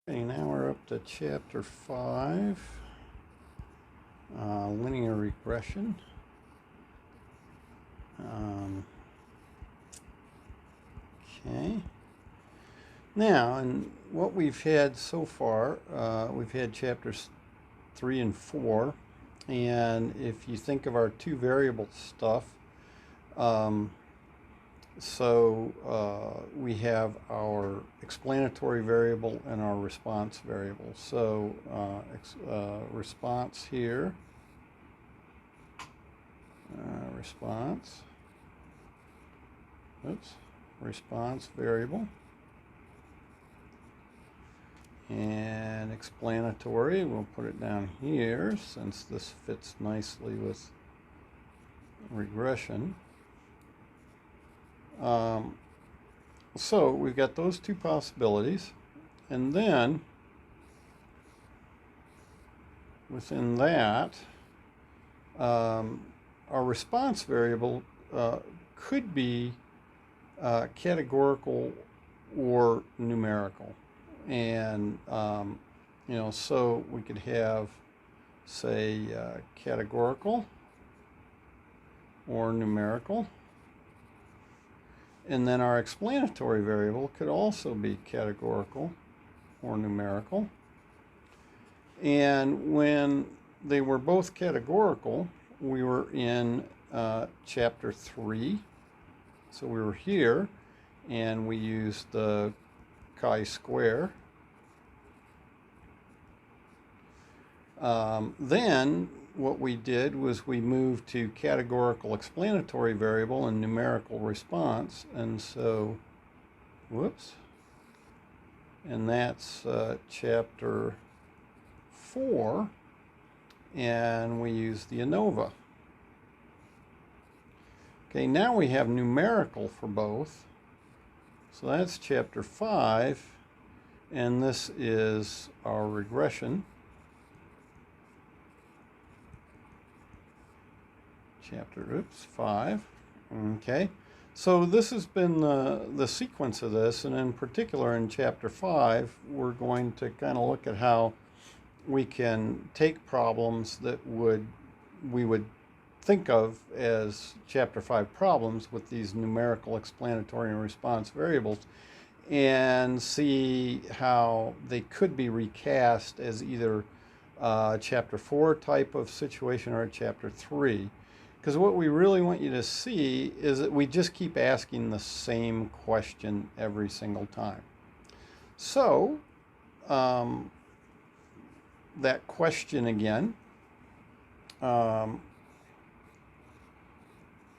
Okay, now we're up to chapter 5, linear regression. Okay. Now, and what we've had so far, we've had chapters 3 and 4, and if you think of our two variable stuff, we have our explanatory variable and our response variable. So response here, response variable, and explanatory, we'll put it down here since this fits nicely with regression. So we've got those two possibilities, and then within that, our response variable could be categorical or numerical. And, so we could have, say, categorical or numerical. And then our explanatory variable could also be categorical or numerical. And when they were both categorical, we were in chapter 3. So we were here, and we used the chi-square. Then what we did was we moved to categorical explanatory variable and numerical response, and so, and that's chapter 4, and we use the ANOVA. Okay, now we have numerical for both, so that's chapter 5, and this is our regression. Chapter 5. Okay, so this has been the sequence of this, and in particular in chapter 5 we're going to kind of look at how we can take problems that we would think of as chapter 5 problems with these numerical, explanatory, and response variables, and see how they could be recast as either a chapter 4 type of situation or a chapter 3. Because what we really want you to see is that we just keep asking the same question every single time. So, that question again.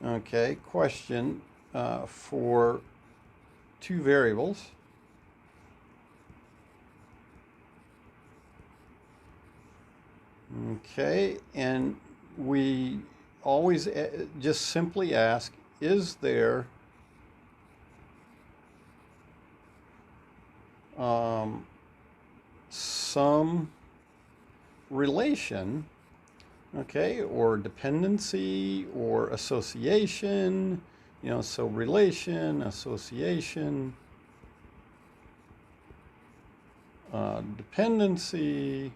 Okay, question for two variables. Okay, and we always just simply ask, is there some relation, okay, or dependency or association, so relation, association, dependency,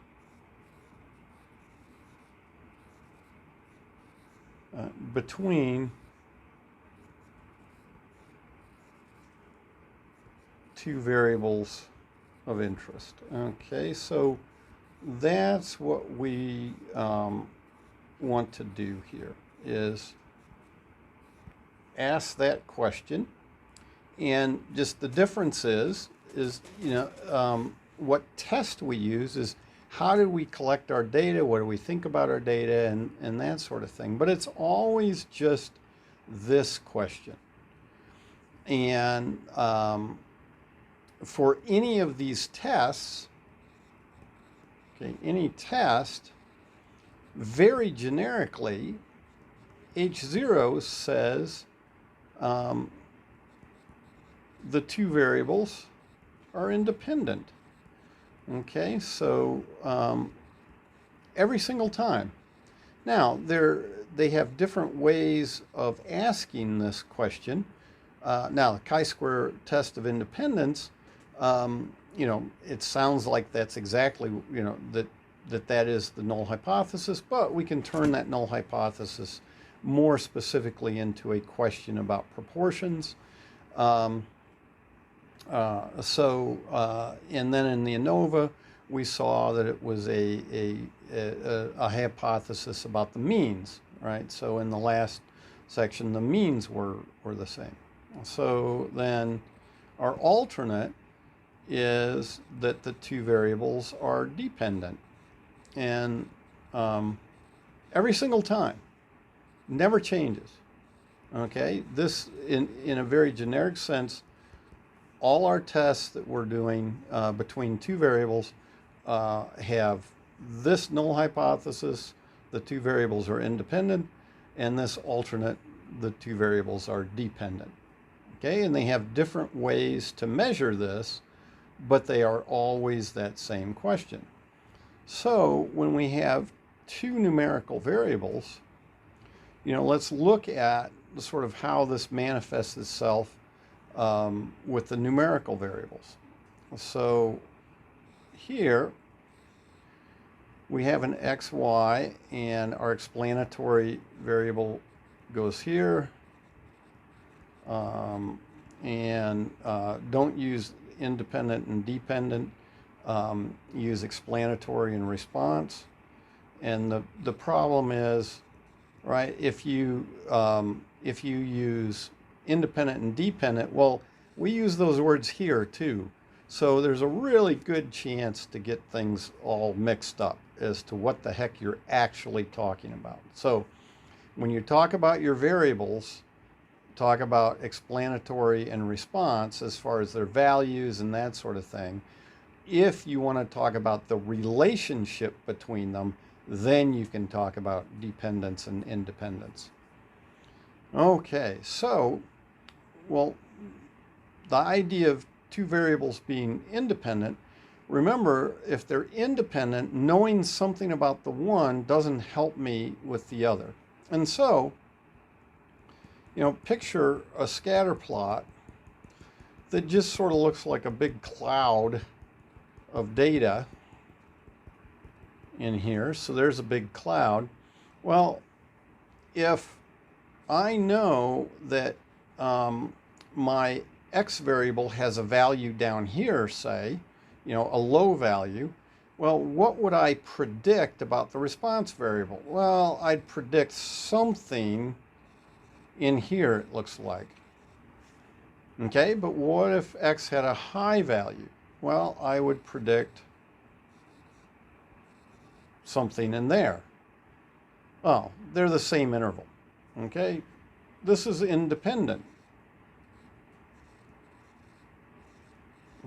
between two variables of interest. Okay, so that's what we want to do here, is ask that question. And just the difference is what test we use is how do we collect our data, what do we think about our data, and that sort of thing. But it's always just this question. And for any of these tests, okay, any test, very generically, H0 says the two variables are independent. Okay, so every single time. Now, they have different ways of asking this question. Now, the chi-square test of independence it sounds like that's exactly, that is the null hypothesis, but we can turn that null hypothesis more specifically into a question about proportions. And then in the ANOVA, we saw that it was a hypothesis about the means, right? So in the last section, the means were the same. So then our alternate is that the two variables are dependent. And every single time, never changes. Okay, this in a very generic sense, all our tests that we're doing between two variables have this null hypothesis, the two variables are independent, and this alternate, the two variables are dependent. Okay, and they have different ways to measure this, but they are always that same question. So when we have two numerical variables, let's look at sort of how this manifests itself with the numerical variables. So here we have an xy, and our explanatory variable goes here. Don't use independent and dependent. Use explanatory and response. And the problem is, right, if you use independent and dependent, well, we use those words here too. So there's a really good chance to get things all mixed up as to what the heck you're actually talking about. So when you talk about your variables, talk about explanatory and response as far as their values and that sort of thing. If you want to talk about the relationship between them, then you can talk about dependence and independence. Okay, so, well, the idea of two variables being independent, remember, if they're independent, knowing something about the one doesn't help me with the other. And so, picture a scatter plot that just sort of looks like a big cloud of data in here. So there's a big cloud. Well, if I know that my x variable has a value down here, say, a low value, well, what would I predict about the response variable? Well, I'd predict something in here, it looks like. Okay, but what if x had a high value? Well, I would predict something in there. Oh, they're the same interval. Okay, this is independent.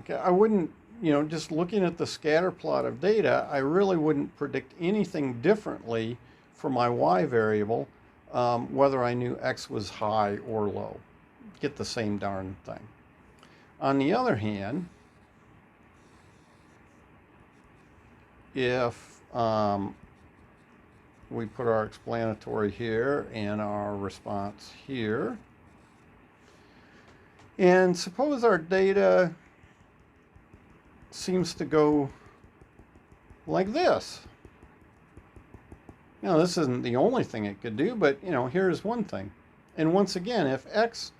Okay, I wouldn't, just looking at the scatter plot of data, I really wouldn't predict anything differently for my y variable, whether I knew x was high or low. Get the same darn thing. On the other hand, if we put our explanatory here and our response here, and suppose our data seems to go like this. Now, this isn't the only thing it could do, but here's one thing. And once again, if x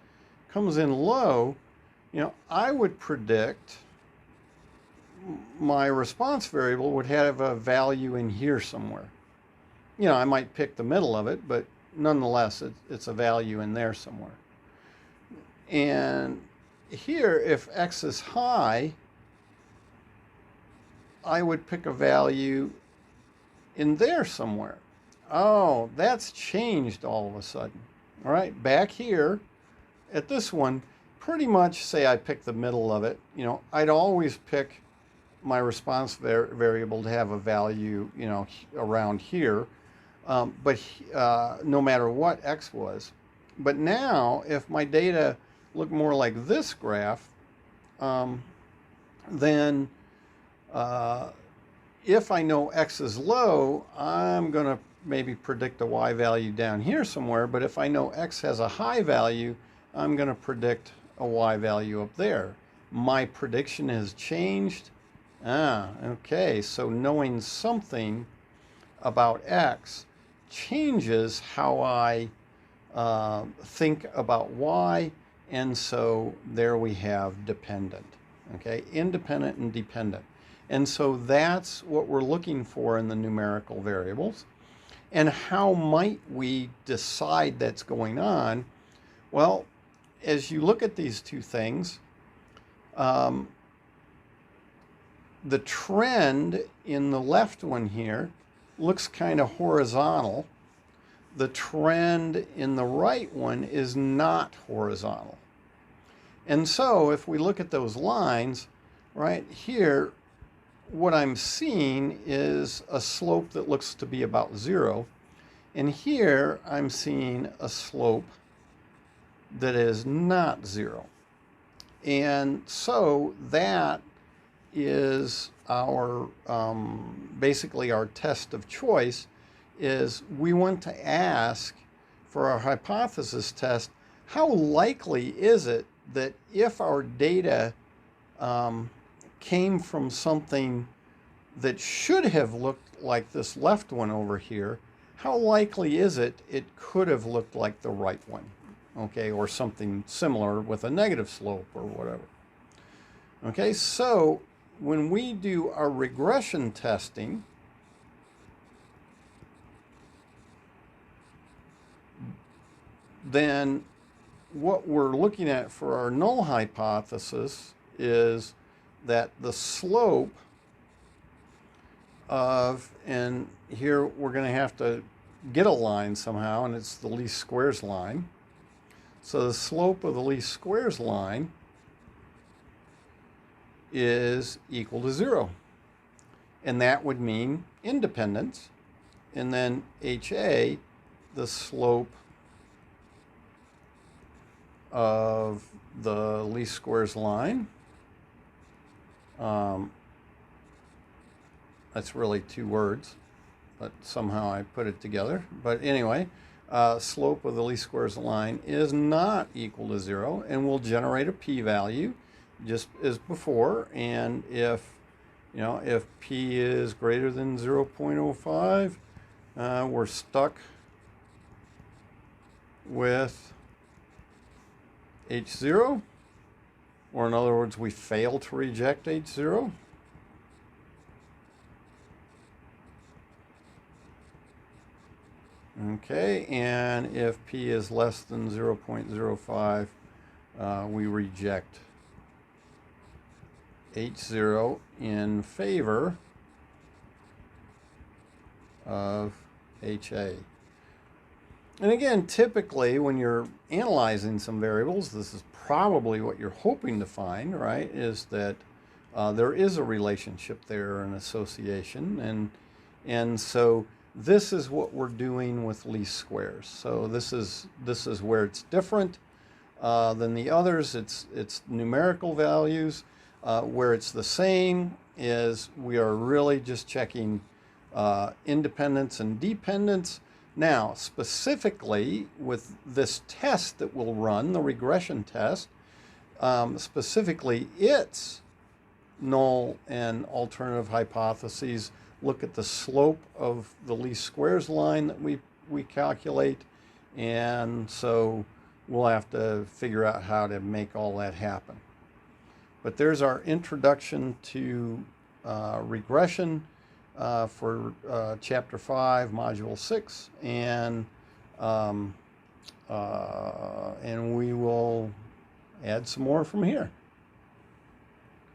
comes in low, I would predict my response variable would have a value in here somewhere. I might pick the middle of it, but nonetheless, it's a value in there somewhere. And here, if x is high, I would pick a value in there somewhere. Oh, that's changed all of a sudden. All right, back here at this one, pretty much say I pick the middle of it. I'd always pick my response variable to have a value, around here, but no matter what x was. But now, if my data look more like this graph, then if I know x is low, I'm going to maybe predict a y value down here somewhere. But if I know x has a high value, I'm going to predict a y value up there. my prediction has changed. Okay, so knowing something about X changes how I think about Y, and so there we have dependent. Okay, independent and dependent. And so that's what we're looking for in the numerical variables. And how might we decide that's going on? Well, as you look at these two things, the trend in the left one here looks kind of horizontal. The trend in the right one is not horizontal. And so if we look at those lines, right here, what I'm seeing is a slope that looks to be about 0. And here I'm seeing a slope that is not 0. And so that is our, basically our test of choice, is we want to ask for our hypothesis test, how likely is it that if our data came from something that should have looked like this left one over here, how likely is it it could have looked like the right one, okay, or something similar with a negative slope or whatever. Okay, so when we do our regression testing, then what we're looking at for our null hypothesis is that the slope of, and here we're going to have to get a line somehow, and it's the least squares line. So the slope of the least squares line is equal to 0. And that would mean independence. And then HA, the slope of the least squares line, that's really two words, but somehow I put it together. But anyway, slope of the least squares line is not equal to 0, and we'll generate a p-value just as before. And if, you know, if p is greater than 0.05, we're stuck with H0, or in other words, we fail to reject H0. Okay, and if p is less than 0.05, we reject H0 in favor of HA. And again, typically when you're analyzing some variables, this is probably what you're hoping to find, right? Is that there is a relationship there, an association, and so this is what we're doing with least squares. So this is where it's different than the others. It's numerical values. Where it's the same is we are really just checking independence and dependence. Now, specifically with this test that we'll run, the regression test, specifically its null and alternative hypotheses look at the slope of the least squares line that we calculate, and so we'll have to figure out how to make all that happen. But there's our introduction to regression for Chapter 5, Module 6, and we will add some more from here.